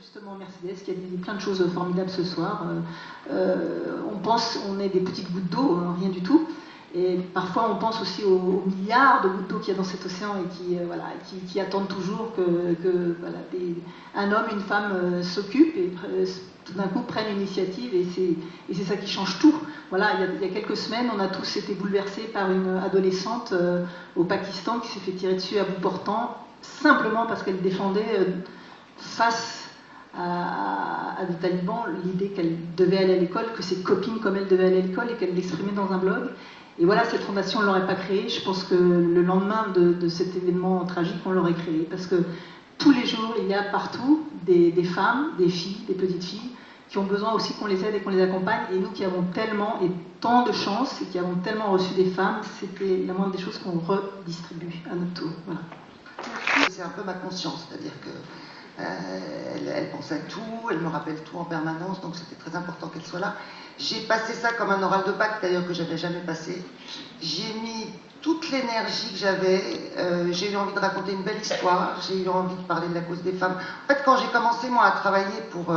justement Mercedes qui a dit plein de choses formidables ce soir. On pense on est des petites gouttes d'eau, hein, rien du tout. Et parfois on pense aussi aux milliards de gouttes d'eau qu'il y a dans cet océan et qui attendent toujours que voilà, un homme, une femme s'occupent et tout d'un coup prennent l'initiative et c'est ça qui change tout. Voilà, il y a quelques semaines, on a tous été bouleversés par une adolescente au Pakistan qui s'est fait tirer dessus à bout portant, simplement parce qu'elle défendait face à des talibans l'idée qu'elle devait aller à l'école, que ses copines comme elle devaient aller à l'école et qu'elle l'exprimait dans un blog. Et voilà, cette fondation, on ne l'aurait pas créée. Je pense que le lendemain de cet événement tragique, on l'aurait créée. Parce que tous les jours, il y a partout des femmes, des filles, des petites filles, qui ont besoin aussi qu'on les aide et qu'on les accompagne. Et nous qui avons tellement et tant de chance et qui avons tellement reçu des femmes, c'était la moindre des choses qu'on redistribue à notre tour. Voilà. C'est un peu ma conscience, c'est-à-dire que elle pense à tout, elle me rappelle tout en permanence, donc c'était très important qu'elle soit là. J'ai passé ça comme un oral de bac, d'ailleurs, que j'avais jamais passé. J'ai mis toute l'énergie que j'avais, j'ai eu envie de raconter une belle histoire, j'ai eu envie de parler de la cause des femmes. En fait, quand j'ai commencé, moi, à travailler pour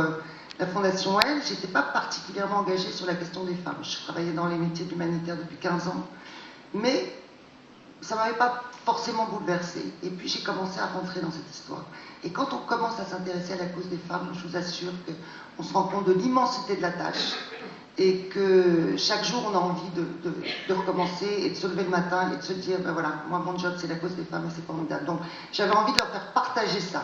la Fondation Elle, j'étais pas particulièrement engagée sur la question des femmes. Je travaillais dans les métiers de l'humanitaire depuis 15 ans, mais ça m'avait pas forcément bouleversée. Et puis j'ai commencé à rentrer dans cette histoire. Et quand on commence à s'intéresser à la cause des femmes, je vous assure qu'on se rend compte de l'immensité de la tâche et que chaque jour on a envie de recommencer et de se lever le matin et de se dire, ben voilà, moi mon job c'est la cause des femmes et c'est formidable. Donc j'avais envie de leur faire partager ça.